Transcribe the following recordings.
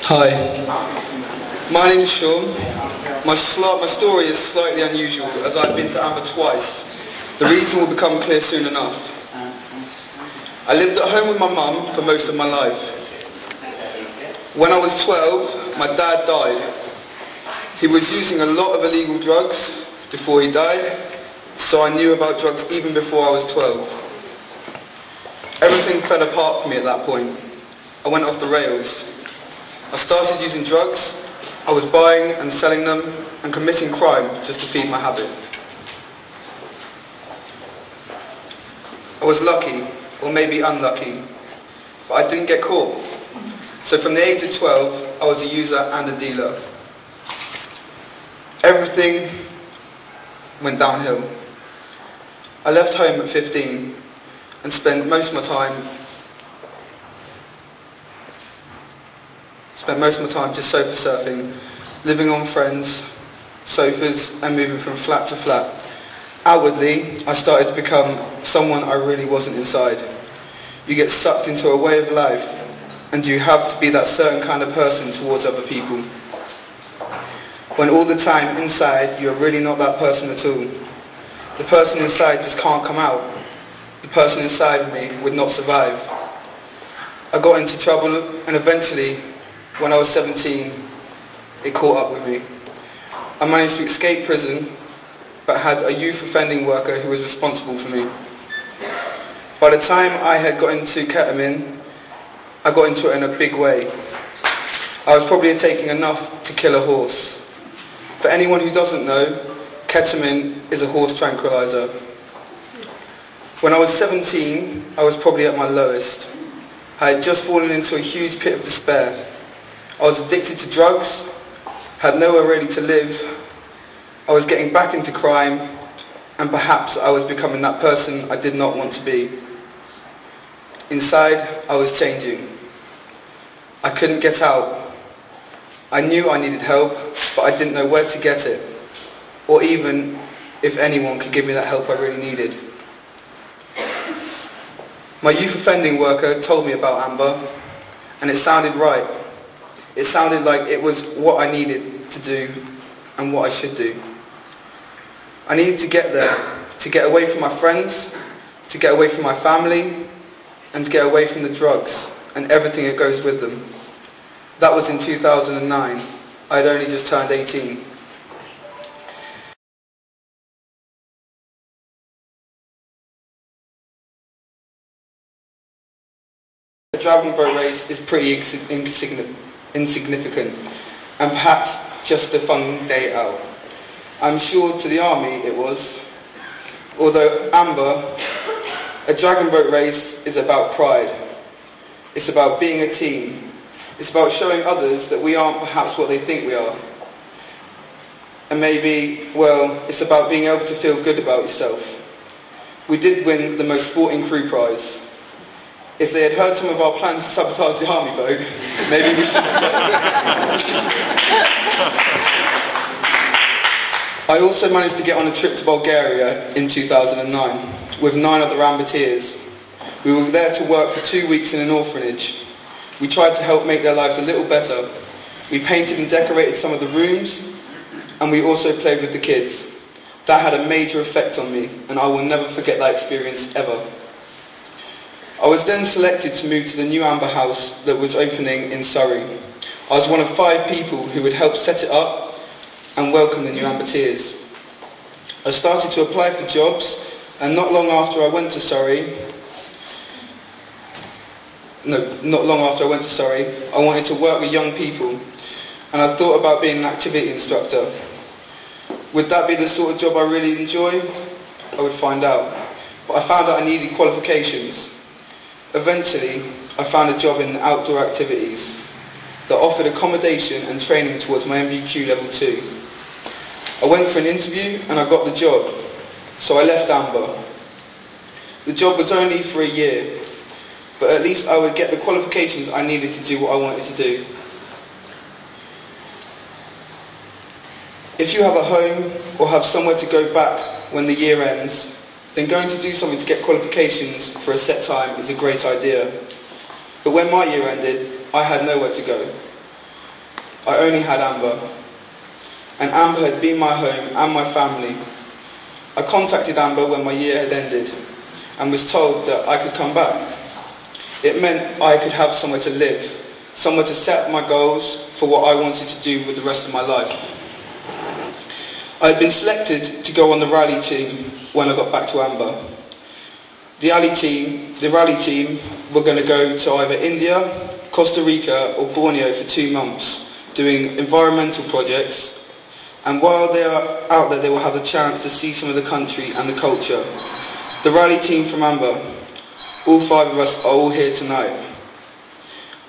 Hi, my name is Sean. My story is slightly unusual as I've been to Amber twice. The reason will become clear soon enough. I lived at home with my mum for most of my life. When I was 12, my dad died. He was using a lot of illegal drugs before he died, so I knew about drugs even before I was 12. Everything fell apart for me at that point. I went off the rails. I started using drugs. I was buying and selling them and committing crime just to feed my habit. I was lucky, or maybe unlucky, but I didn't get caught. So from the age of 12, I was a user and a dealer. Everything went downhill. I left home at 15 and spent most of my time just sofa surfing, living on friends' sofas and moving from flat to flat. Outwardly, I started to become someone I really wasn't inside. You get sucked into a way of life and you have to be that certain kind of person towards other people. When all the time inside you're really not that person at all. The person inside just can't come out. The person inside of me would not survive. I got into trouble and eventually, when I was 17, it caught up with me. I managed to escape prison, but had a youth offending worker who was responsible for me. By the time I had got into ketamine, I got into it in a big way. I was probably taking enough to kill a horse. For anyone who doesn't know, ketamine is a horse tranquilizer. When I was 17, I was probably at my lowest. I had just fallen into a huge pit of despair. I was addicted to drugs, had nowhere really to live. I was getting back into crime, and perhaps I was becoming that person I did not want to be. Inside, I was changing. I couldn't get out. I knew I needed help, but I didn't know where to get it, or even if anyone could give me that help I really needed. My youth offending worker told me about Amber, and it sounded right. It sounded like it was what I needed to do and what I should do. I needed to get there, to get away from my friends, to get away from my family, and to get away from the drugs and everything that goes with them. That was in 2009. I had only just turned 18. A dragon boat race is pretty insignificant and perhaps just a fun day out. I'm sure to the army it was. Although Amber, a dragon boat race is about pride. It's about being a team. It's about showing others that we aren't perhaps what they think we are. And maybe, well, it's about being able to feel good about yourself. We did win the most sporting crew prize. If they had heard some of our plans to sabotage the army boat, maybe we should have. I also managed to get on a trip to Bulgaria in 2009 with 9 other Amberteers. We were there to work for 2 weeks in an orphanage. We tried to help make their lives a little better. We painted and decorated some of the rooms, and we also played with the kids. That had a major effect on me, and I will never forget that experience ever. I was then selected to move to the new Amber house that was opening in Surrey. I was one of 5 people who would help set it up and welcome the new Amberteers. I started to apply for jobs, and not long after I went to Surrey, I wanted to work with young people, and I thought about being an activity instructor. Would that be the sort of job I really enjoy? I would find out. But I found out I needed qualifications. Eventually, I found a job in outdoor activities that offered accommodation and training towards my MVQ level 2. I went for an interview and I got the job, so I left Amber. The job was only for a year, but at least I would get the qualifications I needed to do what I wanted to do. If you have a home or have somewhere to go back when the year ends, then going to do something to get qualifications for a set time is a great idea. But when my year ended, I had nowhere to go. I only had Amber. And Amber had been my home and my family. I contacted Amber when my year had ended and was told that I could come back. It meant I could have somewhere to live, somewhere to set my goals for what I wanted to do with the rest of my life. I had been selected to go on the rally team when I got back to Amber. The rally team were going to go to either India, Costa Rica or Borneo for 2 months doing environmental projects, and while they are out there they will have the chance to see some of the country and the culture. The rally team from Amber, all 5 of us are all here tonight.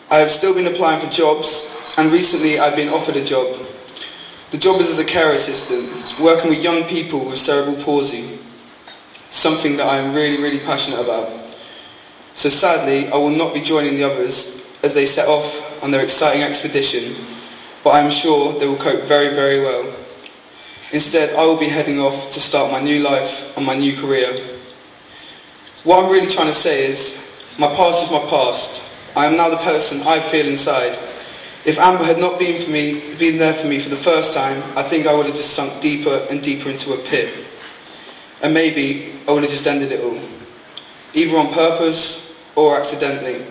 I have still been applying for jobs and recently I've been offered a job. The job is as a care assistant, working with young people with cerebral palsy, something that I am really passionate about. So sadly, I will not be joining the others as they set off on their exciting expedition, but I am sure they will cope very well. Instead, I will be heading off to start my new life and my new career. What I'm really trying to say is, my past is my past. I am now the person I feel inside. If Amber had not been there for me for the first time, I think I would have just sunk deeper and deeper into a pit. And maybe I would have just ended it all, either on purpose or accidentally.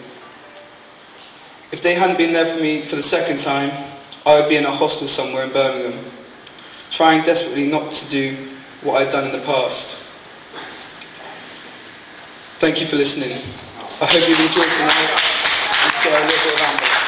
If they hadn't been there for me for the second time, I would be in a hostel somewhere in Birmingham, trying desperately not to do what I'd done in the past. Thank you for listening. I hope you've enjoyed tonight and share a little bit of Amber.